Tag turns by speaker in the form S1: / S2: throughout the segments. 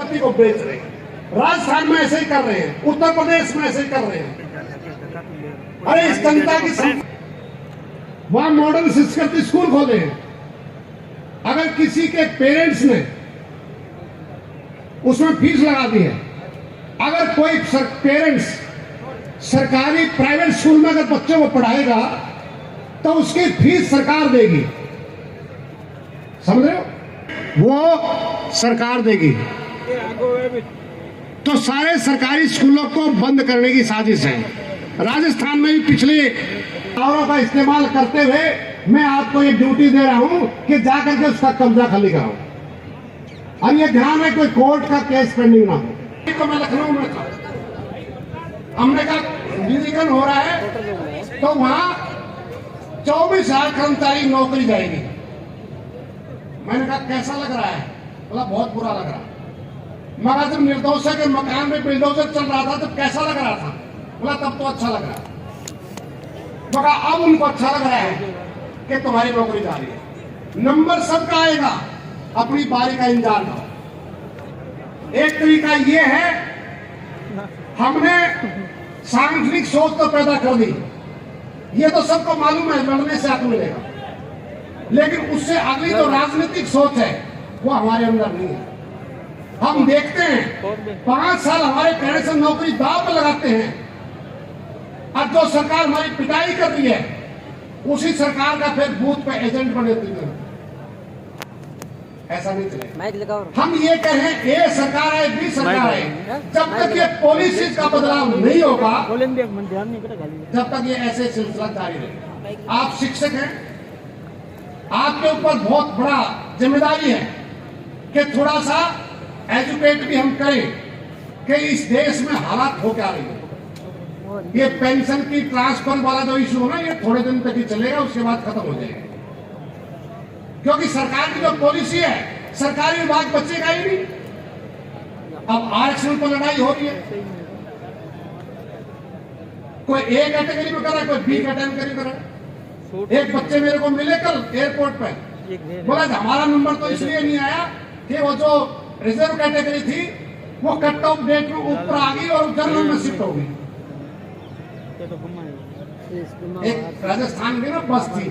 S1: संपत्ति को बेच रहे हैं। राजस्थान में ऐसे ही कर रहे हैं, उत्तर प्रदेश में ऐसे ही कर रहे हैं। अरे इस जनता की वहां मॉडर्न संस्कृति स्कूल खोले हैं। अगर किसी के पेरेंट्स ने उसमें फीस लगा दी है, अगर कोई पेरेंट्स सरकारी प्राइवेट स्कूल में अगर बच्चे को पढ़ाएगा तो उसकी फीस सरकार देगी, समझ रहे हो, वो सरकार देगी। तो सारे सरकारी स्कूलों को बंद करने की साजिश है। राजस्थान में भी पिछले पावरों का इस्तेमाल करते हुए मैं आपको ये ड्यूटी दे रहा हूं कि जाकर के उसका कब्जा खाली कराओ। और ये ध्यान है कोई कोर्ट का केस पेंडिंग ना हो। तो मैं लखनऊ में था, हमने कहा डिवीजन हो रहा है तो वहां 24,000 कर्मचारी नौकरी जाएगी। मैंने कहा कैसा लग रहा है? बोला बहुत बुरा लग रहा है। मगर जब निर्दोषा के मकान में बिल्डोजर चल रहा था तब कैसा लग रहा था? बोला तब तो अच्छा लग रहा है। मगर अब उनको अच्छा लग रहा है कि तुम्हारी नौकरी जा रही है। नंबर सबका आएगा, अपनी बारी का इंतजार करो। एक तरीका ये है, हमने सांगठनिक सोच तो पैदा कर दी, ये तो सबको मालूम है लड़ने से हक मिलेगा, लेकिन उससे अगली जो राजनीतिक सोच है वो हमारे अंदर नहीं है। हम देखते हैं 5 साल हमारे कहने से नौकरी दांव पर लगाते हैं, और जो सरकार हमारी पिटाई कर रही है उसी सरकार का फिर बूथ पे एजेंट बने देते हैं। ऐसा नहीं चलेगा। हम ये कहें ए सरकार है बी सरकार है, जब तक ये पॉलिसी का बदलाव नहीं होगा, जब तक ये ऐसे सिलसिला जारी रहेगा। आप शिक्षक हैं, आपके ऊपर बहुत बड़ा जिम्मेदारी है कि थोड़ा सा एजुकेट भी हम करें कि इस देश में हालात हो क्या रही है। ये पेंशन की ट्रांसफर वाला जो इशू है ना, ये थोड़े दिन तक ही चलेगा, उसके बाद खत्म हो जाएगा। क्योंकि सरकार की जो पॉलिसी है, सरकारी विभाग बचेगा ही नहीं। अब आरक्षण पर लड़ाई हो रही है, कोई ए कैटेगरी में कर रहा है, कोई बी कैटेगरी में कर रहा है। एक बच्चे मेरे को मिले कल एयरपोर्ट पर, बोला हमारा नंबर तो इसलिए नहीं आया कि वो जो रिजर्व कैटेगरी थी वो कट ऑफ डेट में ऊपर आ गई और जनरल में शिफ्ट हो गई। एक राजस्थान में ना बस थी,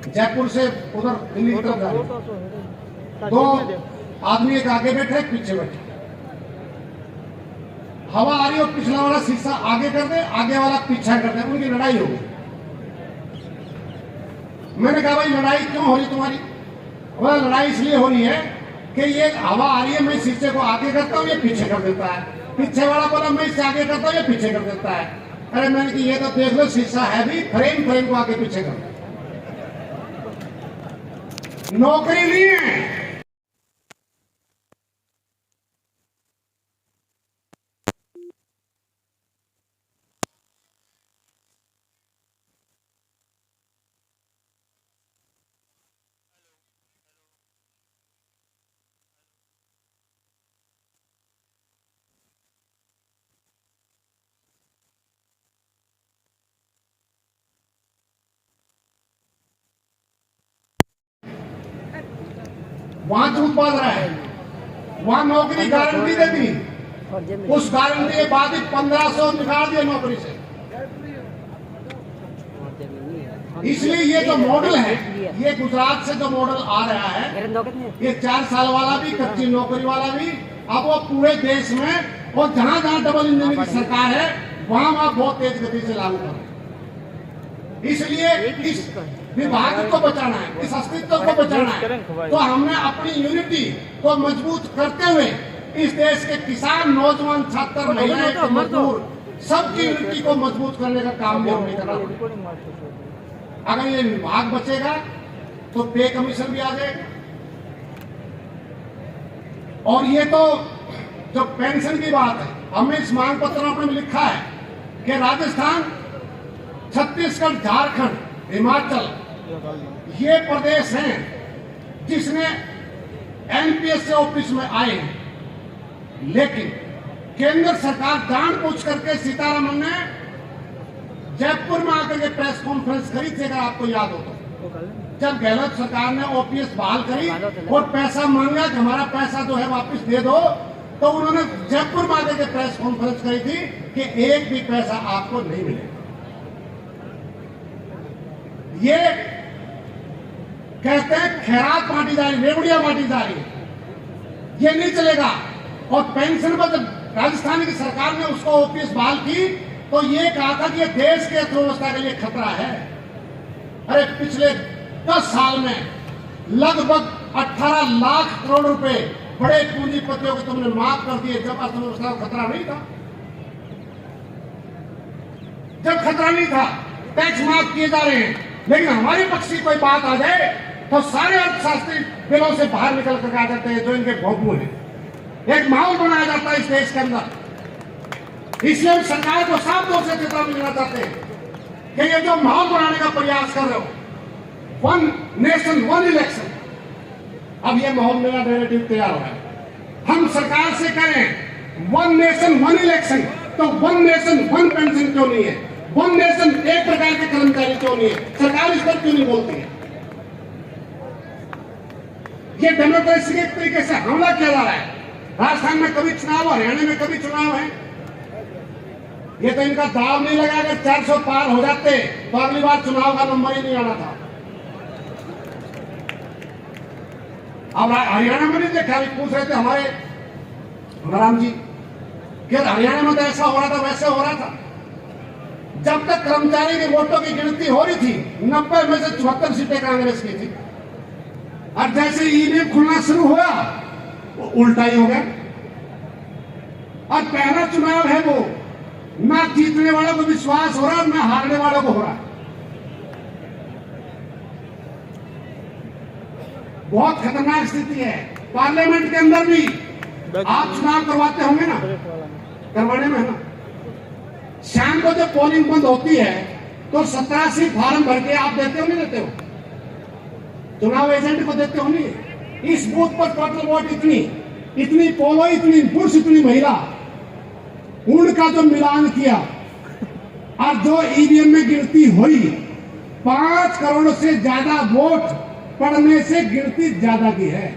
S1: जयपुर से उधर दिल्ली की तरफ जा रही, दो आदमी एक आगे बैठे एक पीछे बैठे, हवा आ रही हो, पिछला वाला शीशा आगे कर दे, आगे वाला पीछा कर दे, उनकी लड़ाई हो गई। मैंने कहा भाई लड़ाई क्यों हो रही तुम्हारी? बोला लड़ाई इसलिए हो रही है कि ये हवा आ रही है, मैं शीशे को आगे करता हूँ, ये पीछे कर देता है। पीछे वाला बोला मैं इससे आगे करता हूँ, ये पीछे कर देता है। अरे मैंने कि ये तो देख लो शीशा है भी, फ्रेम को आगे पीछे कर, नौकरी नहीं है। वहां झूठ बोल रहा है, वहां नौकरी गारंटी दे दी, उस गारंटी के बाद ही 1500 निकाल दिया नौकरी से। इसलिए ये जो मॉडल है, ये गुजरात से जो मॉडल आ रहा है, ये 4 साल वाला भी, कच्ची नौकरी वाला भी, अब वो पूरे देश में और जहां जहां डबल इंजन की सरकार है वहां बहुत तेज गति से लागू कर रहे हैं। इसलिए इस विभाग को बचाना है, इस अस्तित्व को बचाना है, तो हमने अपनी यूनिटी को मजबूत करते हुए इस देश के किसान, नौजवान, छात्र, महिलाएं, मजदूर सबकी यूनिटी को मजबूत करने का काम भी हमने करना। अगर ये विभाग बचेगा तो पे कमीशन भी आ जाएगा। और ये तो जो पेंशन की बात है, हमने इस मांग पत्र में लिखा है कि राजस्थान, छत्तीसगढ़, झारखंड, हिमाचल ये प्रदेश हैं जिसने एनपीएस से ऑफिस में आए, लेकिन केंद्र सरकार जानबूझ करके सीतारमण ने जयपुर में आकर के प्रेस कॉन्फ्रेंस करी थी, अगर आपको याद हो तो जब गहलोत सरकार ने ओपीएस बहाल करी और पैसा मांगा कि हमारा पैसा जो है वापस दे दो, तो उन्होंने जयपुर में आकर के प्रेस कॉन्फ्रेंस करी थी कि एक भी पैसा आपको नहीं मिलेगा। ये कहते हैं खैरात बांटी जा रही, रेवड़ियां बांटी जा रही, ये नहीं चलेगा। और पेंशन पर जब राजस्थान की सरकार ने उसको ओपीएस बहाल की तो ये कहा था कि ये देश के अर्थव्यवस्था के लिए खतरा है। अरे पिछले 10 साल में लगभग 18 लाख करोड़ रुपए बड़े पूंजीपतियों को तुमने माफ कर दिए, जब अर्थव्यवस्था को खतरा नहीं था। जब खतरा नहीं था टैक्स माफ किए जा रहे हैं, लेकिन हमारे पक्ष की कोई बात आ जाए तो सारे अर्थशास्त्री बिलों से बाहर निकल कर आ जाते हैं जो इनके भोगू हैं। एक माहौल बनाया जाता है इस देश के अंदर। इसलिए हम सरकार को साफ तौर से चेतावनी देना चाहते हैं कि ये जो माहौल बनाने का प्रयास कर रहे हो, वन नेशन वन इलेक्शन, अब ये माहौल मेरा नैरेटिव तैयार हो रहा है। हम सरकार से करें वन नेशन वन इलेक्शन, तो वन नेशन वन पेंशन क्यों नहीं है? वन नेशन एक प्रकार के कर्मचारी क्यों नहीं है? सरकार इस पर क्यों नहीं बोलती है? ये डेमोक्रेसी के तरीके से हमला किया जा रहा है। राजस्थान में कभी चुनाव, हरियाणा में कभी चुनाव है। ये तो इनका दाव नहीं लगा, अगर 400 पार हो जाते तो अगली बार चुनाव का नंबर ही नहीं आना था। अब हरियाणा में नहीं देखा, अभी पूछ रहे थे हमारे राम जी कि हरियाणा में तो ऐसा हो रहा था वैसे हो रहा था। जब तक कर्मचारी के वोटों की गिनती हो रही थी 90 में से 74 सीटें कांग्रेस की थी, और जैसे ईवीएम खुलना शुरू हुआ वो उल्टा ही हो गया। और पहला चुनाव है वो, ना जीतने वालों को विश्वास हो रहा ना हारने वालों को हो रहा। बहुत खतरनाक स्थिति है। पार्लियामेंट के अंदर भी आप चुनाव करवाते होंगे ना, करवाने में है ना, शाम को जब पोलिंग बंद होती है तो 87 फार्म भर के आप देते हो नहीं देते हो? चुनाव एजेंट को देते हो नहीं? इस बूथ पर टोटल वोट इतनी पोलो, इतनी पुरुष, इतनी महिला, उनका जो मिलान किया और जो ईवीएम में गिनती हुई, 5 करोड़ से ज्यादा वोट पड़ने से गिनती ज्यादा की है।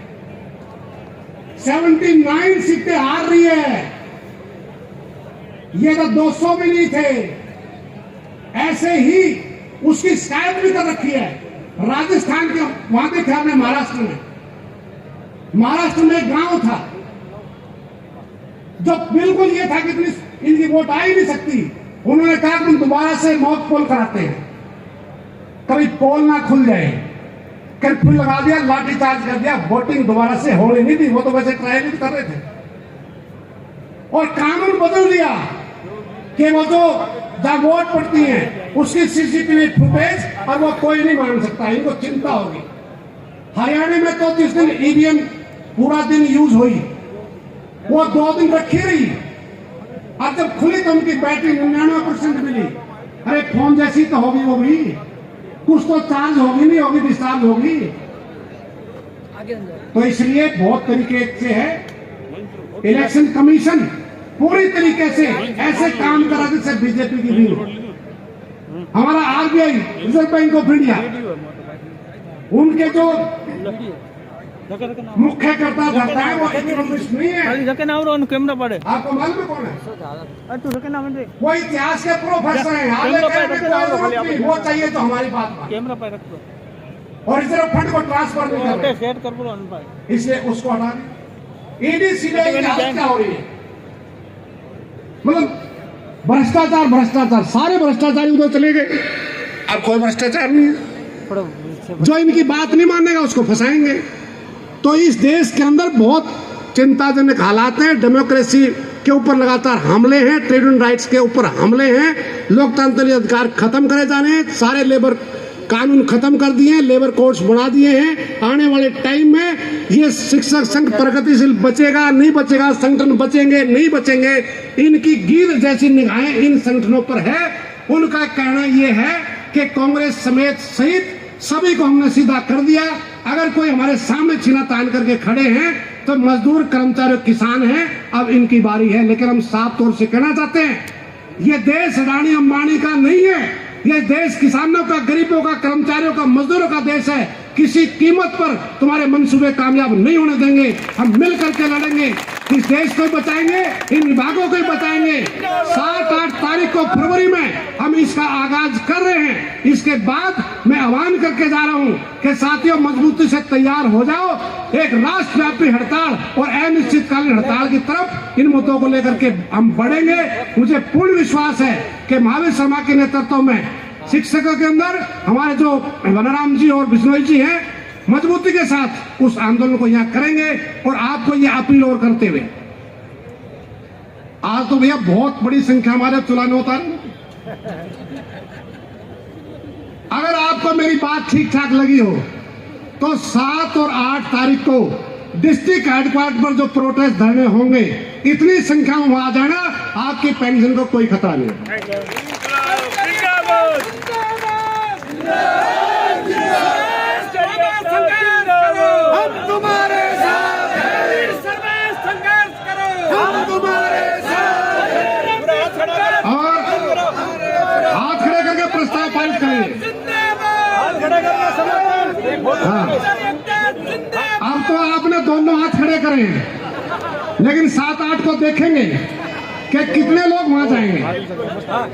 S1: 79 सीटें हार रही है। ये तो 200 भी नहीं थे। ऐसे ही उसकी शिकायत भी कर रखी है राजस्थान के, वहां के ख्याल में महाराष्ट्र में एक गांव था जो बिल्कुल ये था कि इनकी वोट आ ही नहीं सकती। उन्होंने कहा कि दोबारा से मॉक पोल कराते हैं, कभी पोल ना खुल जाए, कर्फ्यू लगा दिया, लाठीचार्ज कर दिया, वोटिंग दोबारा से होने नहीं दी। वो तो वैसे ट्रायल भी कर रहे थे और कानून बदल दिया कि वो जो जब वोट पड़ती है उसकी सीसीटीवी फुटेज और वो कोई नहीं मान सकता, इनको चिंता होगी। हरियाणा में तो जिस दिन ईवीएम पूरा दिन यूज हुई वो 2 दिन रखी रही, और जब खुली तो उनकी बैटरी 99% मिली। अरे फोन जैसी तो होगी वो भी, कुछ तो चार्ज होगी नहीं होगी, डिस्चार्ज होगी। तो इसलिए बहुत तरीके से है, इलेक्शन कमीशन पूरी तरीके से ऐसे काम करा जैसे बीजेपी की भी। हमारा RBI, reserve bank of India, उनके जो मुख्य करता धरता है वो इकोनॉमिस्ट नहीं है। आपको मालूम है कौन है? वो इतिहास के प्रोफेसर हैं। वो चाहिए तो हमारी बात और रिजर्व फंड को ट्रांसफर नहीं कर, इसलिए उसको हटा दें। ईडी सीबीआई की हालत क्या हो रही है? मतलब भ्रष्टाचार भ्रष्टाचार, सारे भ्रष्टाचारी उधर चले गए। अब कोई भ्रष्टाचार नहीं है। जो इनकी बात नहीं मानेगा उसको फंसाएंगे। तो इस देश के अंदर बहुत चिंताजनक हालात हैं। डेमोक्रेसी के ऊपर लगातार हमले हैं, ट्रेड यूनियन राइट्स के ऊपर हमले हैं, लोकतांत्रिक अधिकार खत्म करे जा रहे हैं, सारे लेबर कानून खत्म कर दिए हैं, लेबर कोड्स बना दिए हैं। आने वाले टाइम में ये शिक्षक संघ प्रगतिशील बचेगा नहीं बचेगा, संगठन बचेंगे नहीं बचेंगे, इनकी गीद जैसी निगाहें इन संगठनों पर है। उनका कहना यह है कि कांग्रेस समेत सहित सभी को हमने सीधा कर दिया। अगर कोई हमारे सामने छीना तान करके खड़े हैं तो मजदूर, कर्मचारी, किसान हैं, अब इनकी बारी है। लेकिन हम साफ तौर से कहना चाहते हैं, ये देश रानी अंबानी का नहीं है, ये देश किसानों का, गरीबों का, कर्मचारियों का, मजदूरों का देश है। किसी कीमत पर तुम्हारे मंसूबे कामयाब नहीं होने देंगे। हम मिल करके लड़ेंगे, इस देश को बचाएंगे, इन विभागों को बचाएंगे। 7-8 तारीख को फरवरी में हम इसका आगाज कर रहे हैं। इसके बाद मैं आह्वान करके जा रहा हूं कि साथियों, मजबूती से तैयार हो जाओ। एक राष्ट्रव्यापी हड़ताल और अनिश्चितकालीन हड़ताल की तरफ इन मुद्दों को लेकर के हम बढ़ेंगे। मुझे पूर्ण विश्वास है कि महावीर शर्मा के नेतृत्व में शिक्षकों के अंदर हमारे जो वनराम जी और बिश्नोई जी हैं, मजबूती के साथ उस आंदोलन को यहाँ करेंगे। और आपको ये अपील और करते हुए, आज तो भैया बहुत बड़ी संख्या हमारे चुलाने उतार। अगर आपको मेरी बात ठीक ठाक लगी हो तो 7 और 8 तारीख को डिस्ट्रिक्ट हेडक्वार्टर पर जो प्रोटेस्ट धरने होंगे, इतनी संख्या में वहां आ जाना, आपकी पेंशन को कोई खतरा नहीं है।
S2: हम तुम्हारे साथ हैं, संघर्ष करो, हम तुम्हारे साथ हैं।
S1: और हाथ खड़े करके प्रस्ताव पारित करेंगे। हाँ, अब तो आपने दोनों हाथ खड़े करे हैं, लेकिन 7-8 को देखेंगे कि कितने लोग वहां जाएंगे।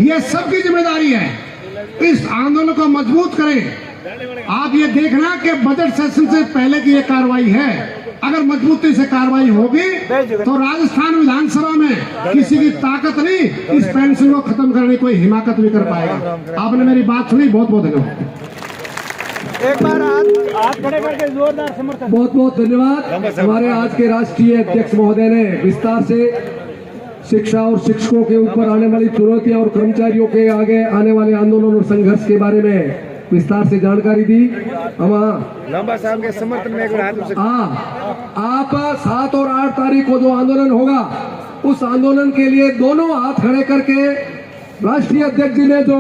S1: ये सबकी जिम्मेदारी है। इस आंदोलन को मजबूत करें। आप ये देखना कि बजट सेशन से पहले की ये कार्रवाई है। अगर मजबूती से कार्रवाई होगी तो राजस्थान विधानसभा में किसी की ताकत नहीं इस पेंशन को खत्म करने की कोई हिमाकत भी कर पाएगा। आपने मेरी बात सुनी, बहुत बहुत धन्यवाद।
S2: एक बार हाथ खड़े करके जोरदार समर्थन।
S3: बहुत बहुत धन्यवाद। हमारे आज के राष्ट्रीय अध्यक्ष महोदय ने विस्तार से शिक्षा और शिक्षकों के ऊपर आने वाली चुनौतियां और कर्मचारियों के आगे आने वाले आंदोलन और संघर्ष के बारे में विस्तार से जानकारी दी। हम
S2: लंबा साहब के समर्थन में
S3: आप 7 और 8 तारीख को जो आंदोलन होगा, उस आंदोलन के लिए दोनों हाथ खड़े करके राष्ट्रीय अध्यक्ष जी ने जो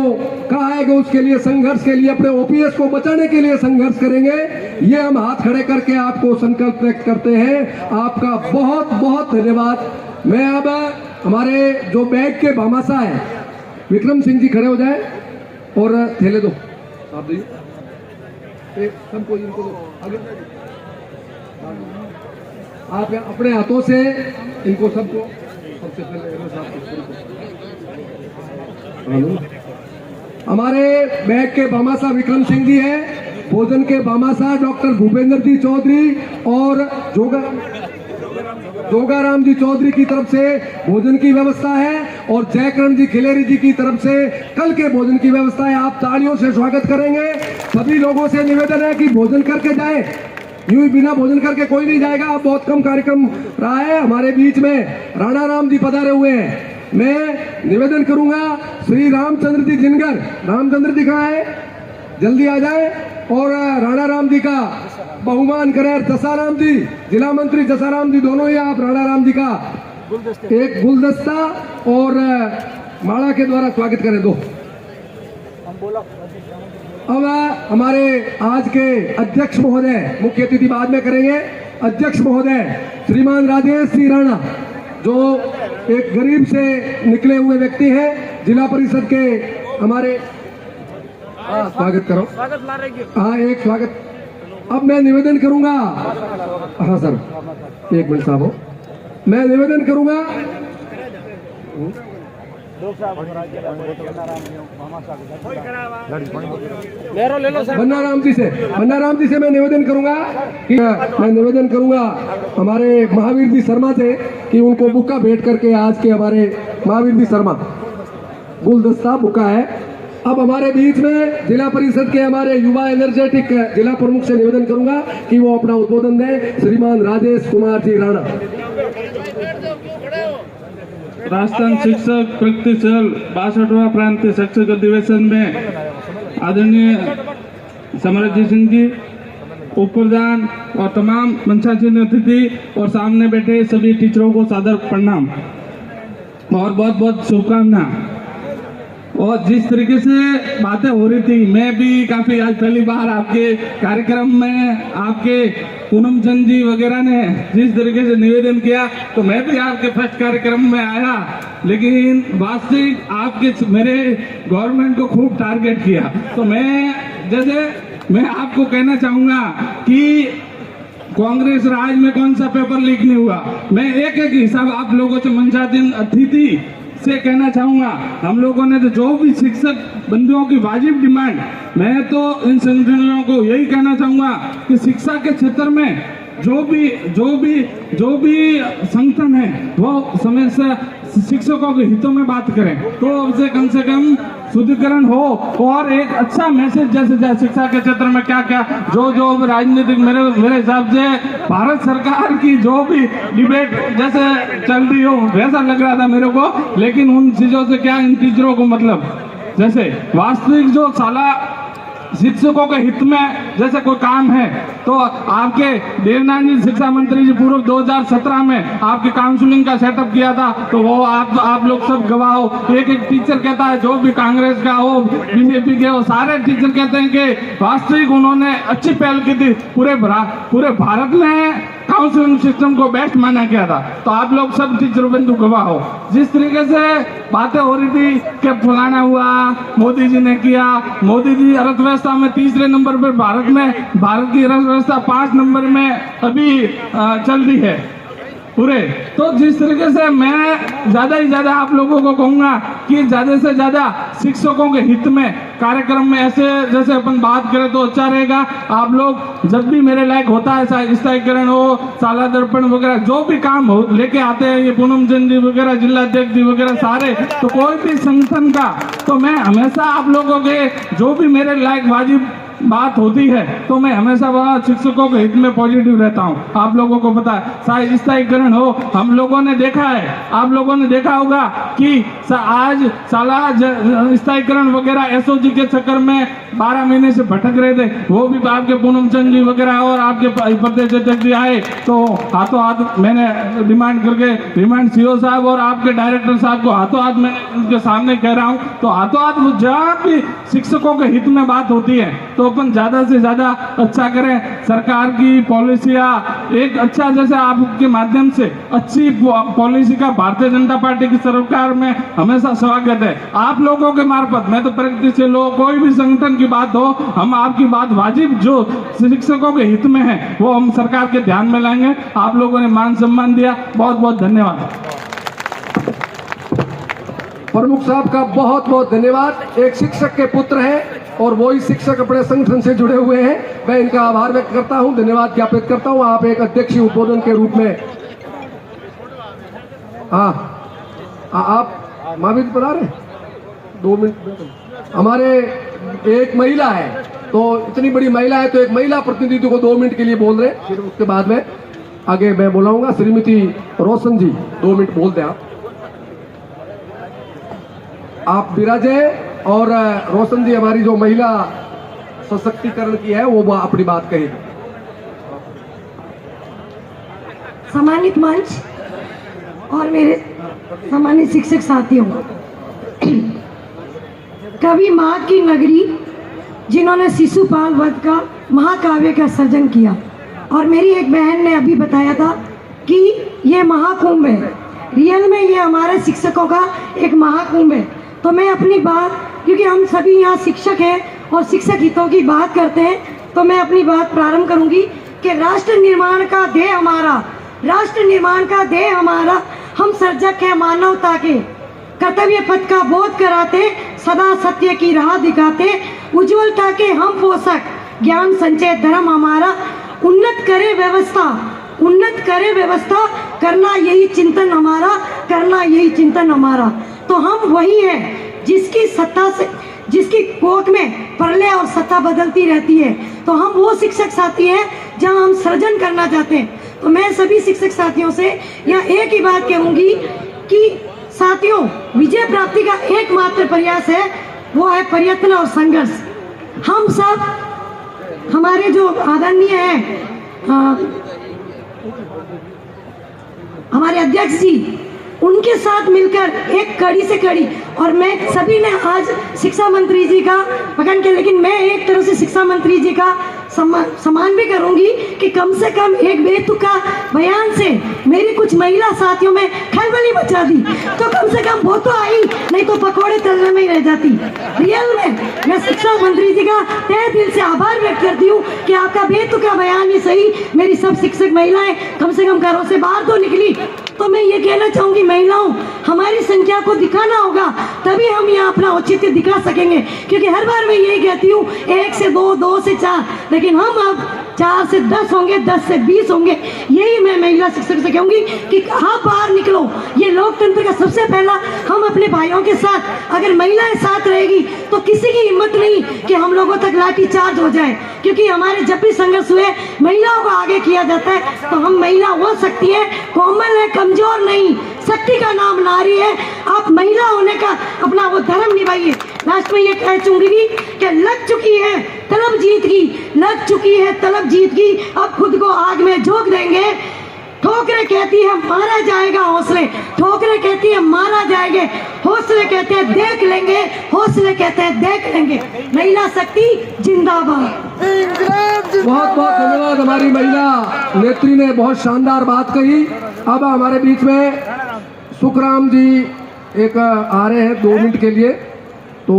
S3: कहा है कि उसके लिए संघर्ष के लिए, अपने ओपीएस को बचाने के लिए संघर्ष करेंगे, ये हम हाथ खड़े करके आपको संकल्प व्यक्त करते हैं। आपका बहुत बहुत धन्यवाद। मैं अब हमारे जो बैग के भामाशाह है विक्रम सिंह जी खड़े हो जाए और थैले दो आप दीजिए सबको, इनको दो आगे। आप अपने हाथों से इनको सबको, सबसे पहले हमारे बैग के भामाशाह विक्रम सिंह जी है, भोजन के भामाशाह डॉक्टर भूपेंद्र जी चौधरी और जोगाराम जी चौधरी की तरफ से भोजन की व्यवस्था है, और जयकरण जी खिलेरी जी की तरफ से कल के भोजन की व्यवस्था है। आप तालियों से स्वागत करेंगे। सभी लोगों से निवेदन है कि भोजन करके जाए, यूं ही बिना भोजन करके कोई नहीं जाएगा। अब बहुत कम कार्यक्रम रहा है। हमारे बीच में राणा राम जी पधारे हुए हैं। मैं निवेदन करूंगा श्री रामचंद्र जी जिनगर, रामचंद्र जी कहाँ है, जल्दी आ जाए और राणा राम जी का बहुमान करें। जसाराम जी, जिला मंत्री जसाराम जी, दोनों ही आप राणा राम जी का एक गुलदस्ता और माला के द्वारा स्वागत करें। दो अब हमारे आज के अध्यक्ष महोदय, मुख्य अतिथि बाद में करेंगे। अध्यक्ष महोदय श्रीमान राजेश सिंह राणा, जो एक गरीब से निकले हुए व्यक्ति हैं, जिला परिषद के हमारे, स्वागत करो। हाँ, एक स्वागत। अब मैं निवेदन करूंगा, हाँ सर, एक मिनट साहब, मैं निवेदन करूंगा बन्नाराम जी से मैं निवेदन करूंगा कि हमारे महावीर जी शर्मा से कि उनको बुक्का भेंट करके, आज के हमारे महावीर जी शर्मा गुलदस्ता बुक्का है। अब हमारे बीच में जिला परिषद के हमारे युवा एनर्जेटिक जिला प्रमुख से निवेदन करूंगा कि वो अपना उद्बोधन दें। श्रीमान राजेश कुमार जी राणा।
S4: राजस्थान शिक्षक प्रगतिशील 62वां प्रांतीय शिक्षक अधिवेशन में आदरणीय समरजीत सिंह जी, उप प्रधान और तमाम मंचासीन अतिथि और सामने बैठे सभी टीचरों को सादर प्रणाम और बहुत बहुत शुभकामना। और जिस तरीके से बातें हो रही थी, मैं भी काफी आज पहली बार आपके कार्यक्रम में आपके पूनम चंद जी वगैरह ने जिस तरीके से निवेदन किया, तो मैं भी आपके फर्स्ट कार्यक्रम में आया, लेकिन वास्तविक आपके मेरे गवर्नमेंट को खूब टारगेट किया। तो मैं आपको कहना चाहूंगा कि कांग्रेस राज में कौन सा पेपर लीक नहीं हुआ। मैं एक एक हिसाब आप लोगों से मंचातीन अतिथि से कहना चाहूंगा। हम लोगों ने तो जो भी शिक्षक बंधुओं की वाजिब डिमांड, मैं तो इन संगठनों को यही कहना चाहूंगा कि शिक्षा के क्षेत्र में जो भी संगठन है वो हमेशा शिक्षकों के हितों में बात करें, तो उससे कम से कम शुद्धिकरण हो और एक अच्छा मैसेज जैसे शिक्षा के क्षेत्र में क्या क्या जो राजनीतिक मेरे हिसाब से भारत सरकार की जो भी डिबेट जैसे चल रही हो वैसा लग रहा था मेरे को, लेकिन उन चीजों से क्या इन टीचरों को मतलब, जैसे वास्तविक जो साला शिक्षकों के हित में जैसे कोई काम है, तो आपके देवनाथ जी शिक्षा मंत्री जी पूर्व 2017 में आपकी काउंसलिंग का सेटअप किया था, तो वो आप लोग सब गवाह हो। एक टीचर कहता है, जो भी कांग्रेस का हो बीजेपी के हो, सारे टीचर कहते हैं कि वास्तविक उन्होंने अच्छी पहल की थी। पूरे भारत में काउंसलिंग सिस्टम को बेस्ट माना गया था, तो आप लोग सब टीचर बंधु गवाह हो। जिस तरीके से बातें हो रही थी कि फलाना हुआ, मोदी जी ने किया, मोदी जी अर्थव्यवस्था में तीसरे नंबर पर, भारत की अर्थव्यवस्था 5 नंबर में अभी चल रही है पूरे। तो जिस तरीके से मैं ज्यादा ही ज्यादा आप लोगों को कहूंगा कि ज्यादा से ज्यादा शिक्षकों के हित में कार्यक्रम में ऐसे जैसे अपन बात करें तो अच्छा रहेगा। आप लोग जब भी मेरे लायक होता है, स्थायीकरण हो, साला दर्पण वगैरह जो भी काम हो लेके आते हैं, ये पूनम चंद जी वगैरह, जिलाध्यक्ष जी वगैरह सारे, तो कोई भी संगठन का, तो मैं हमेशा आप लोगों के जो भी मेरे लायक वाजिब बात होती है तो मैं हमेशा वहाँ शिक्षकों के हित में पॉजिटिव रहता हूँ। आप लोगों को पता है, स्थायीकरण हो, हम लोगों ने देखा है, आप लोगों ने देखा होगा कि आज साला स्थायीकरण वगैरह एसओजी के चक्कर में 12 महीने से भटक रहे थे, वो भी आपके पूनम चंद जी वगैरह और आपके प्रदेश अध्यक्ष जी आए, तो हाथों हाथ मैंने डिमांड सीओ साहब और आपके डायरेक्टर साहब को हाथों हाथ मैं उनके सामने कह रहा हूँ, तो हाथों हाथ जहाँ भी शिक्षकों के हित में बात होती है तो अपन ज्यादा से ज्यादा अच्छा करें। सरकार की पॉलिसियां एक अच्छा, जैसे आपके माध्यम से अच्छी पॉलिसी का भारतीय जनता पार्टी की सरकार में हमेशा स्वागत है। आप लोगों के मार्फत, मैं तो प्रगति से लोग कोई भी संगठन की बात हो, हम आपकी बात वाजिब जो शिक्षकों के हित में है वो हम सरकार के ध्यान में लाएंगे। आप लोगों ने मान सम्मान दिया, बहुत बहुत धन्यवाद।
S3: प्रमुख साहब का बहुत बहुत धन्यवाद। एक शिक्षक के पुत्र हैं और वही शिक्षक अपने संगठन से जुड़े हुए हैं, मैं इनका आभार व्यक्त करता हूं, धन्यवाद ज्ञापित करता हूं। आप एक अध्यक्षीय उद्बोधन के रूप में, आप महावीर बना रहे 2 मिनट। हमारे एक महिला है, तो इतनी बड़ी महिला है तो एक महिला प्रतिनिधि को 2 मिनट के लिए बोल रहे हैं, फिर उसके बाद में आगे मैं बुलाऊंगा। श्रीमती रोशन जी 2 मिनट बोल दें आप विराजे, और रोशन जी हमारी जो महिला सशक्तिकरण की है वो अपनी बात कहेगी।
S5: सम्मानित मंच और मेरे सम्मानित शिक्षक साथियों, कवि माँ की नगरी जिन्होंने शिशुपाल वध का महाकाव्य का सर्जन किया, और मेरी एक बहन ने अभी बताया था कि ये महाकुंभ है, रियल में ये हमारे शिक्षकों का एक महाकुंभ है। तो मैं अपनी बात, क्योंकि हम सभी यहाँ शिक्षक हैं और शिक्षक हितों की बात करते हैं, तो मैं अपनी बात प्रारंभ करूंगी कि राष्ट्र निर्माण का ध्येय हमारा, राष्ट्र निर्माण का ध्येय हमारा, हम सर्जक हैं मानवता के, कर्तव्य पथ का बोध कराते, सदा सत्य की राह दिखाते, उज्ज्वलता के हम पोषक, ज्ञान संचय धर्म हमारा, उन्नत करे व्यवस्था, उन्नत करे व्यवस्था, करना यही चिंतन हमारा, करना यही चिंतन हमारा। तो हम वही हैं जिसकी सत्ता से, जिसकी कोख में प्रलय और सत्ता बदलती रहती है। तो हम वो शिक्षक साथी हैं जहां हम सृजन करना चाहते हैं। तो मैं सभी शिक्षक साथियों से यहाँ एक ही बात कहूँगी कि साथियों, विजय प्राप्ति का एकमात्र प्रयास है, वो है प्रयत्न और संघर्ष। हम सब, हमारे जो आदरणीय हैं हमारे अध्यक्ष जी, उनके साथ मिलकर एक कड़ी से कड़ी, और मैं सभी ने आज शिक्षा मंत्री जी का पकड़ के, लेकिन मैं एक तरह से शिक्षा मंत्री जी का सम्मान भी करूंगी कि कम से कम एक बेतुका बयान से मेरी कुछ महिला साथियों में खलबली मचा दी, तो कम से कम वो तो आई, नहीं तो पकौड़े तलने में ही रह जाती। रियल में मैं शिक्षा मंत्री जी का तहे दिल से आभार व्यक्त करती हूँ कि आपका बेतुका बयान ही सही, मेरी सब शिक्षक महिलाएं कम से कम घरों से बाहर तो निकली। तो मैं ये कहना चाहूंगी, महिलाओं, हमारी संख्या को दिखाना होगा, तभी हम यहाँ अपना औचित्य दिखा सकेंगे, क्योंकि हर बार मैं यही कहती हूँ 1 से 2, 2 से 4, लेकिन हम अब 4 से 10 होंगे, 10 से 20 होंगे। यही मैं महिला शिक्षक से कहूंगी कि आप बाहर निकलो। ये लोकतंत्र का सबसे पहला, हम अपने भाइयों के साथ, अगर महिलाएं साथ रहेगी तो किसी की हिम्मत नहीं कि हम लोगों तक लाठी चार्ज हो जाए, क्योंकि हमारे जब भी संघर्ष हुए महिलाओं को आगे किया जाता है। तो हम महिला हो सकती है, कोमल है, कमजोर नहीं, शक्ति का नाम नारी है। आप महिला होने का अपना वो धर्म निभाइए। लास्ट में ये कह चूंगी कि लग चुकी है तलब जीत की, लग चुकी है तलब जीत की, अब खुद को आग में झोंक देंगे। ठोकरें कहती है मारा जाएगा हौसले, ठोकरें कहती है मारा जाएंगे, हौसले कहते हैं देख लेंगे, हौसले कहते हैं देख लेंगे। महिला शक्ति जिंदाबाद।
S3: बहुत बहुत धन्यवाद। हमारी महिला नेत्री ने बहुत शानदार बात कही। अब हमारे बीच में सुखराम जी एक आ रहे हैं 2 मिनट के लिए, तो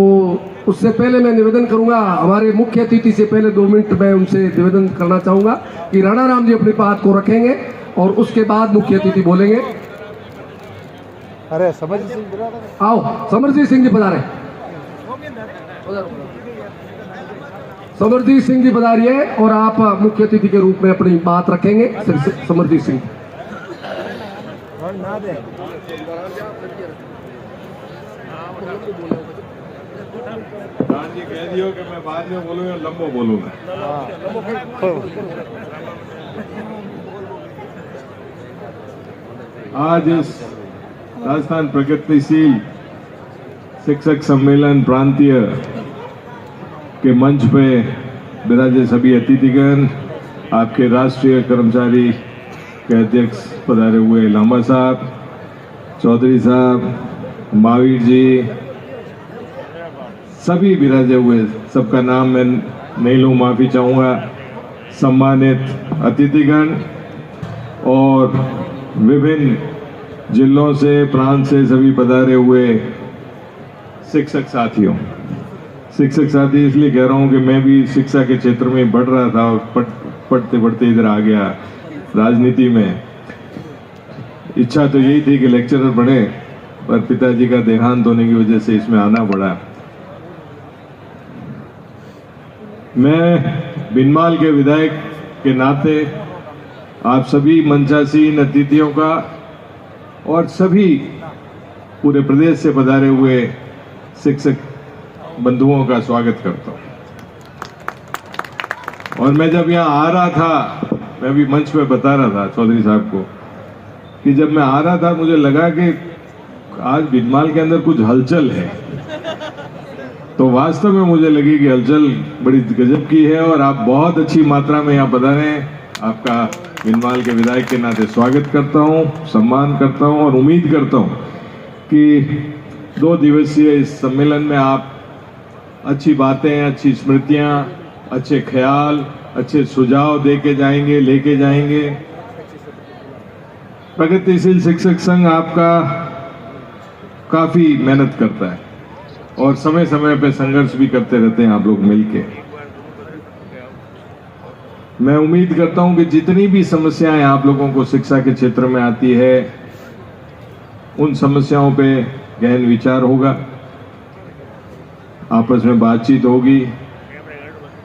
S3: उससे पहले मैं निवेदन करूंगा, हमारे मुख्य अतिथि से पहले 2 मिनट मैं उनसे निवेदन करना चाहूंगा कि राणा राम जी अपनी बात को रखेंगे और उसके बाद मुख्य अतिथि बोलेंगे।
S2: अरे समझ
S3: आओ, समरजीत सिंह जी पधारे। समरजीत सिंह जी पधारिए और आप मुख्य अतिथि के रूप में अपनी बात रखेंगे। समरजीत सिंह
S6: जी कह दियो कि मैं बाद में बोलूंगा, लंबो बोलूंगा। आज इस राजस्थान प्रगतिशील शिक्षक सम्मेलन प्रांतीय के मंच पे विराजे सभी अतिथिगण, आपके राष्ट्रीय कर्मचारी के अध्यक्ष पधारे हुए लांबा साहब, चौधरी साहब, महावीर जी, सभी विराजे हुए, सबका नाम मैं नहीं लूँ, माफ़ी चाहूँगा। सम्मानित अतिथिगण और विभिन्न जिलों से, प्रांत से सभी पधारे हुए शिक्षक साथियों, शिक्षक साथी इसलिए कह रहा हूँ कि मैं भी शिक्षा के क्षेत्र में बढ़ रहा था और पढ़ते पढ़ते इधर आ गया राजनीति में। इच्छा तो यही थी कि लेक्चरर बने, पर पिताजी का देहांत होने की वजह से इसमें आना पड़ा। मैं भिनमाल के विधायक के नाते आप सभी मंचासीन अतिथियों का और सभी पूरे प्रदेश से पधारे हुए शिक्षक बंधुओं का स्वागत करता हूं। और मैं जब यहाँ आ रहा था, मैं भी मंच पे बता रहा था चौधरी साहब को कि जब मैं आ रहा था मुझे लगा कि आज भिनमाल के अंदर कुछ हलचल है। तो वास्तव में मुझे लगी कि हलचल बड़ी गजब की है और आप बहुत अच्छी मात्रा में यहाँ पधारे हैं। आपका भिनमाल के विधायक के नाते स्वागत करता हूँ, सम्मान करता हूँ और उम्मीद करता हूँ कि 2 दिवसीय इस सम्मेलन में आप अच्छी बातें, अच्छी स्मृतियाँ, अच्छे ख्याल, अच्छे सुझाव दे के जाएंगे, लेके जाएंगे। प्रगतिशील शिक्षक संघ आपका काफ़ी मेहनत करता है और समय समय पे संघर्ष भी करते रहते हैं आप लोग मिलके। मैं उम्मीद करता हूं कि जितनी भी समस्याएं आप लोगों को शिक्षा के क्षेत्र में आती है, उन समस्याओं पे गहन विचार होगा, आपस में बातचीत होगी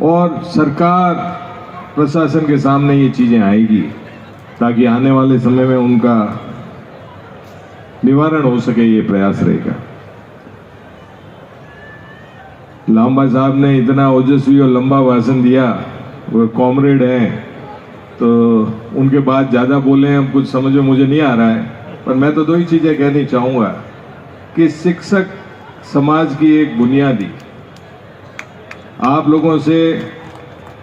S6: और सरकार प्रशासन के सामने ये चीजें आएगी ताकि आने वाले समय में उनका निवारण हो सके। ये प्रयास रहेगा। लांबा साहब ने इतना ओजस्वी और लंबा भाषण दिया, वो कॉमरेड हैं तो उनके बाद ज़्यादा बोले हैं, कुछ समझ में मुझे नहीं आ रहा है, पर मैं तो 2 ही चीज़ें कहनी चाहूँगा कि शिक्षक समाज की एक बुनियादी, आप लोगों से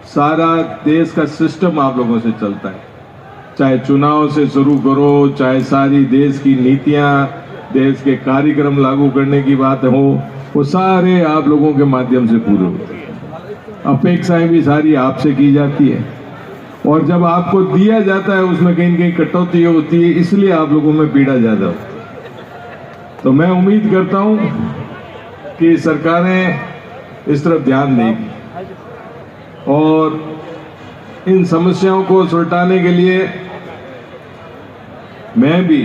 S6: सारा देश का सिस्टम आप लोगों से चलता है, चाहे चुनाव से शुरू करो, चाहे सारी देश की नीतियां, देश के कार्यक्रम लागू करने की बात हो, वो सारे आप लोगों के माध्यम से पूरे होते हैं। अपेक्षाएं भी सारी आपसे की जाती है, और जब आपको दिया जाता है उसमें कहीं न कहीं कटौती होती है, इसलिए आप लोगों में पीड़ा ज्यादा होती है। तो मैं उम्मीद करता हूं कि सरकारें इस तरफ ध्यान देगी और इन समस्याओं को सुलझाने के लिए मैं भी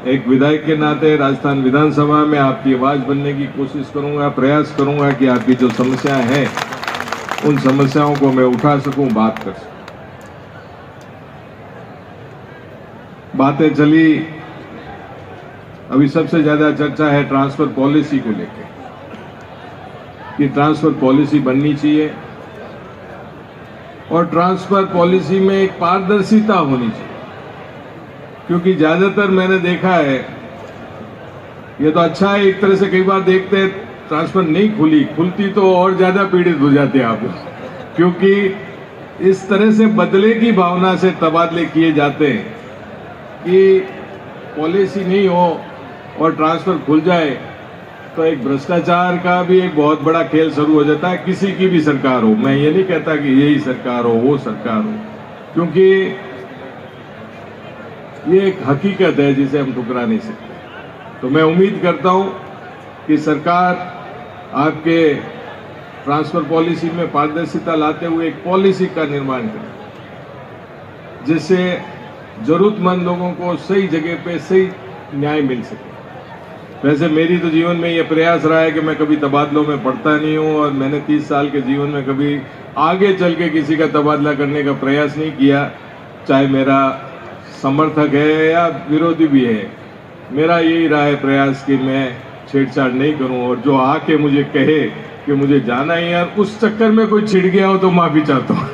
S6: एक विधायक के नाते राजस्थान विधानसभा में आपकी आवाज बनने की कोशिश करूंगा, प्रयास करूंगा कि आपकी जो समस्याएं हैं उन समस्याओं को मैं उठा सकूं, बात कर सकूं। बातें चली, अभी सबसे ज्यादा चर्चा है ट्रांसफर पॉलिसी को लेकर कि ट्रांसफर पॉलिसी बननी चाहिए और ट्रांसफर पॉलिसी में एक पारदर्शिता होनी चाहिए, क्योंकि ज्यादातर मैंने देखा है, ये तो अच्छा है एक तरह से, कई बार देखते हैं ट्रांसफर नहीं खुलती तो और ज्यादा पीड़ित हो जाते हैं आप लोग, क्योंकि इस तरह से बदले की भावना से तबादले किए जाते हैं कि पॉलिसी नहीं हो और ट्रांसफर खुल जाए तो एक भ्रष्टाचार का भी एक बहुत बड़ा खेल शुरू हो जाता है, किसी की भी सरकार हो। मैं ये नहीं कहता कि यही सरकार हो, वो सरकार हो, क्योंकि ये एक हकीकत है जिसे हम ठुकरा नहीं सकते। तो मैं उम्मीद करता हूं कि सरकार आपके ट्रांसफर पॉलिसी में पारदर्शिता लाते हुए एक पॉलिसी का निर्माण करे जिससे जरूरतमंद लोगों को सही जगह पे सही न्याय मिल सके। वैसे मेरी तो जीवन में ये प्रयास रहा है कि मैं कभी तबादलों में पड़ता नहीं हूं, और मैंने 30 साल के जीवन में कभी आगे चल के किसी का तबादला करने का प्रयास नहीं किया, चाहे मेरा समर्थक है या विरोधी भी है। मेरा यही रहा है प्रयास कि मैं छेड़छाड़ नहीं करूं, और जो आके मुझे कहे कि मुझे जाना ही यार, उस चक्कर में कोई छिड़ गया हो तो माफी चाहता हूं।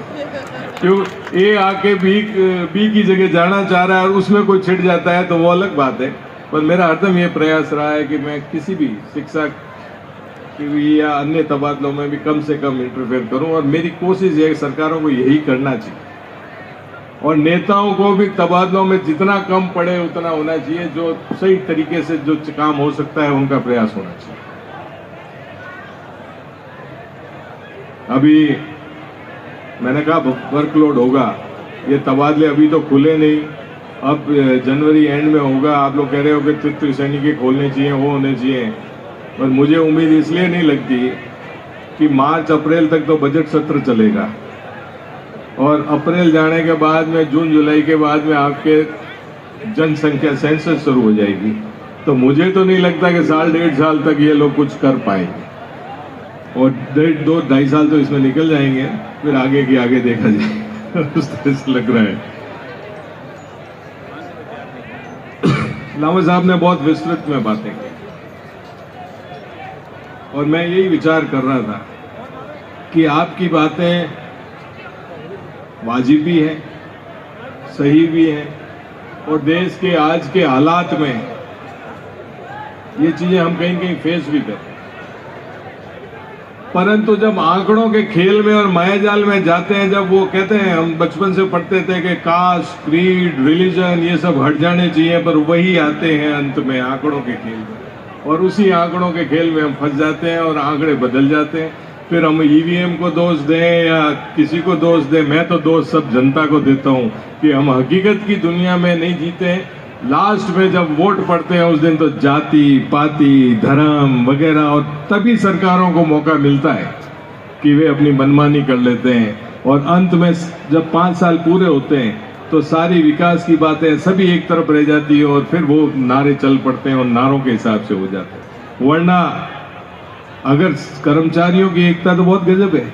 S6: क्यों ए आके बी की जगह जाना चाह रहा है और उसमें कोई छिड़ जाता है तो वो अलग बात है, पर मेरा हरदम ये प्रयास रहा है कि मैं किसी भी शिक्षा की या अन्य तबादलों में भी कम से कम इंटरफेयर करूं, और मेरी कोशिश है सरकारों को यही करना चाहिए, और नेताओं को भी तबादलों में जितना कम पड़े उतना होना चाहिए, जो सही तरीके से जो काम हो सकता है उनका प्रयास होना चाहिए। अभी मैंने कहा वर्कलोड होगा, ये तबादले अभी तो खुले नहीं, अब जनवरी एंड में होगा। आप लोग कह रहे हो कि तृतीय सैनिक खोलने चाहिए, वो होने चाहिए, पर मुझे उम्मीद इसलिए नहीं लगती कि मार्च अप्रैल तक तो बजट सत्र चलेगा, और अप्रैल जाने के बाद में जून जुलाई के बाद में आपके जनसंख्या सेंसस शुरू हो जाएगी, तो मुझे तो नहीं लगता कि साल 1.5 साल तक ये लोग कुछ कर पाएंगे, और 2-2.5 साल तो इसमें निकल जाएंगे, फिर आगे की आगे देखा जाए। उस तरह से लग रहा है। लामा साहब ने बहुत विस्तृत में बातें की, और मैं यही विचार कर रहा था कि आपकी बातें वाजिब भी हैं, सही भी हैं, और देश के आज के हालात में ये चीजें हम कहीं कहीं फेस भी करते हैं, परंतु जब आंकड़ों के खेल में और मायाजाल में जाते हैं, जब वो कहते हैं, हम बचपन से पढ़ते थे कि कास्ट, क्रीड, रिलीजन ये सब हट जाने चाहिए, पर वही आते हैं अंत में आंकड़ों के खेल में, और उसी आंकड़ों के खेल में हम फंस जाते हैं और आंकड़े बदल जाते हैं। फिर हम ईवीएम को दोष दें या किसी को दोष दें, मैं तो दोष सब जनता को देता हूं कि हम हकीकत की दुनिया में नहीं जीते हैं। लास्ट में जब वोट पड़ते हैं उस दिन तो जाति पाति धर्म वगैरह, और तभी सरकारों को मौका मिलता है कि वे अपनी मनमानी कर लेते हैं, और अंत में जब 5 साल पूरे होते हैं तो सारी विकास की बातें सभी एक तरफ रह जाती है, और फिर वो नारे चल पड़ते हैं और नारों के हिसाब से हो जाते हैं। वरना अगर कर्मचारियों की एकता तो बहुत गजब है,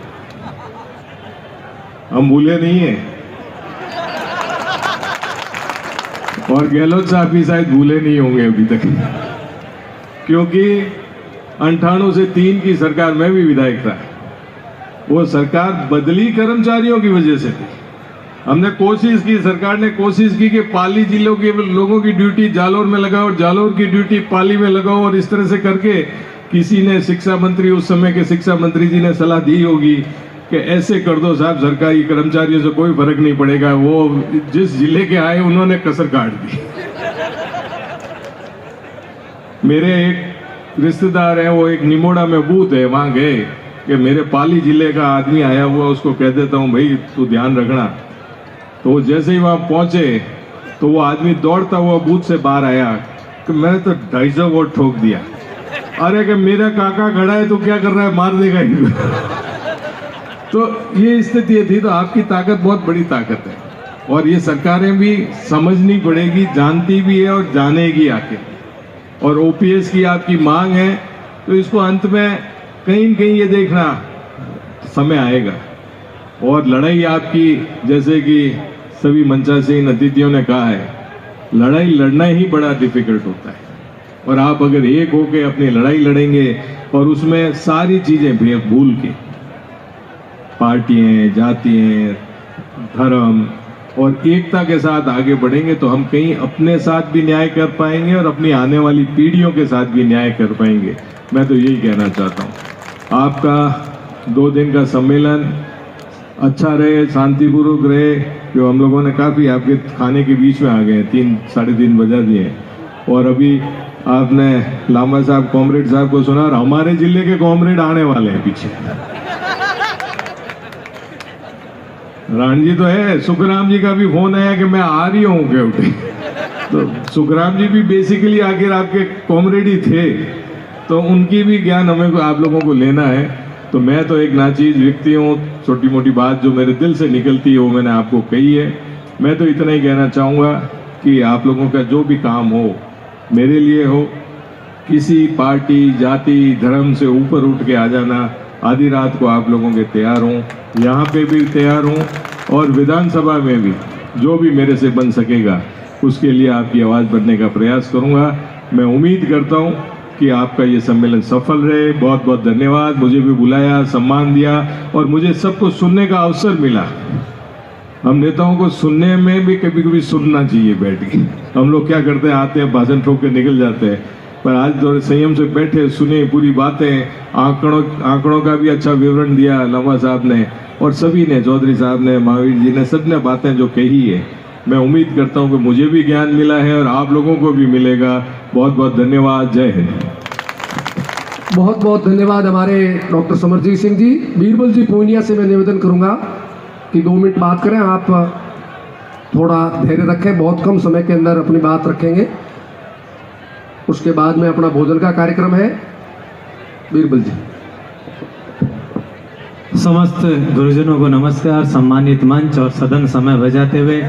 S6: हम भूले नहीं है, और गहलोत साहब भी शायद भूले नहीं होंगे अभी तक, क्योंकि 98 से 3 की सरकार में भी विधायक था, वो सरकार बदली कर्मचारियों की वजह से थी। हमने कोशिश की, सरकार ने कोशिश की कि पाली जिलों के लोगों की ड्यूटी जालोर में लगाओ और जालोर की ड्यूटी पाली में लगाओ, और इस तरह से करके किसी ने शिक्षा मंत्री, उस समय के शिक्षा मंत्री जी ने सलाह दी होगी कि ऐसे कर दो साहब, सरकारी कर्मचारियों से कोई फर्क नहीं पड़ेगा, वो जिस जिले के आए उन्होंने कसर काट दी। मेरे एक रिश्तेदार है, वो एक निमोड़ा में बूथ है, वहां गए कि मेरे पाली जिले का आदमी आया हुआ, उसको कह देता हूँ भाई तू ध्यान रखना। तो वो जैसे ही वहां पहुंचे तो वो आदमी दौड़ता हुआ बूथ से बाहर आया कि मैंने तो 250 वोट ठोक दिया। अरे कि मेरा काका खड़ा है तो क्या कर रहा है, मार देगा इनको। तो ये स्थिति थी। तो आपकी ताकत बहुत बड़ी ताकत है और ये सरकारें भी समझनी पड़ेगी, जानती भी है और जानेगी आके। और ओपीएस की आपकी मांग है तो इसको अंत में कहीं न कहीं ये देखना समय आएगा। और लड़ाई आपकी, जैसे कि सभी मंचासीन अतिथियों ने कहा है, लड़ाई लड़ना ही बड़ा डिफिकल्ट होता है। और आप अगर एक होके अपनी लड़ाई लड़ेंगे और उसमें सारी चीजें भूल के, पार्टियां, जातियां, धर्म और एकता के साथ आगे बढ़ेंगे तो हम कहीं अपने साथ भी न्याय कर पाएंगे और अपनी आने वाली पीढ़ियों के साथ भी न्याय कर पाएंगे। मैं तो यही कहना चाहता हूँ। आपका 2 दिन का सम्मेलन अच्छा रहे, शांतिपूर्वक रहे। जो हम लोगों ने काफ़ी आपके खाने के बीच में आ गए, 3 साढ़े 3 बजा दिए। और अभी आपने लांबा साहब, कॉमरेड साहब को सुना, और हमारे जिले के कॉमरेड आने वाले हैं पीछे। रणजी तो है, सुखराम जी का भी फोन आया कि मैं आ रही हूँ के उठे। तो सुखराम जी भी बेसिकली आखिर आपके कॉमरेड ही थे, तो उनकी भी ज्ञान हमें आप लोगों को लेना है। तो मैं तो एक नाचीज व्यक्ति हूँ, छोटी मोटी बात जो मेरे दिल से निकलती है वो मैंने आपको कही है। मैं तो इतना ही कहना चाहूँगा कि आप लोगों का जो भी काम हो, मेरे लिए हो, किसी पार्टी, जाति, धर्म से ऊपर उठ के आ जाना। आधी रात को आप लोगों के तैयार हूँ, यहाँ पे भी तैयार हूँ और विधानसभा में भी जो भी मेरे से बन सकेगा उसके लिए आपकी आवाज़ बनने का प्रयास करूँगा। मैं उम्मीद करता हूँ कि आपका ये सम्मेलन सफल रहे। बहुत बहुत धन्यवाद। मुझे भी बुलाया, सम्मान दिया और मुझे सबको सुनने का अवसर मिला। हम नेताओं को सुनने में भी कभी कभी सुनना चाहिए बैठ के। हम लोग क्या करते हैं, आते हैं, भाषण ठोक के निकल जाते हैं, पर आज थोड़े संयम से बैठे, सुने पूरी बातें। आंकड़ों का भी अच्छा विवरण दिया लांबा साहब ने और सभी ने, चौधरी साहब ने, महावीर जी ने, सब ने बातें जो कही है। मैं उम्मीद करता हूं कि मुझे भी ज्ञान मिला है और आप लोगों को भी मिलेगा। बहुत बहुत धन्यवाद। जय हिंद।
S3: बहुत बहुत धन्यवाद हमारे डॉक्टर समरजीत सिंह जी। बीरबल जी पूर्णिया से मैं निवेदन करूंगा कि 2 मिनट बात करें। आप थोड़ा धैर्य रखें, बहुत कम समय के अंदर अपनी बात रखेंगे। उसके बाद में अपना भोजन का कार्यक्रम है। बीरबल जी।
S7: समस्त गुरुजनों को नमस्कार। सम्मानित मंच और सदन समय बजाते हुए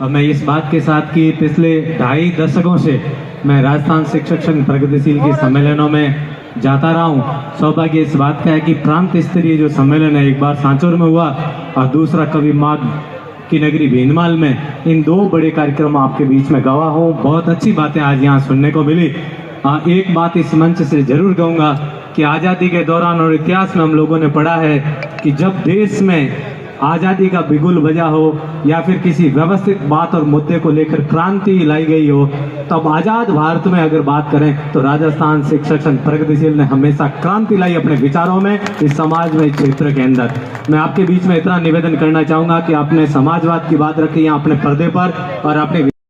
S7: अब मैं इस बात के साथ कि पिछले 2.5 दशकों से मैं राजस्थान शिक्षक संघ प्रगतिशील के सम्मेलनों में जाता रहा हूँ। सौभाग्य इस बात का है कि प्रांत स्तरीय जो सम्मेलन है, एक बार सांचौर में हुआ और दूसरा कवि माघ की नगरी भीनमाल में। इन 2 बड़े कार्यक्रम आपके बीच में गवाह हूँ। बहुत अच्छी बातें आज यहाँ सुनने को मिली। एक बात इस मंच से जरूर कहूँगा कि आज़ादी के दौरान और इतिहास में हम लोगों ने पढ़ा है कि जब देश में आज़ादी का बिगुल बजा हो या फिर किसी व्यवस्थित बात और मुद्दे को लेकर क्रांति लाई गई हो, तब आज़ाद भारत में अगर बात करें तो राजस्थान शिक्षक संघ प्रगतिशील ने हमेशा क्रांति लाई अपने विचारों में, इस समाज में, इस क्षेत्र के अंदर। मैं आपके बीच में इतना निवेदन करना चाहूँगा कि आपने समाजवाद की बात रखी है अपने पर्दे पर और अपने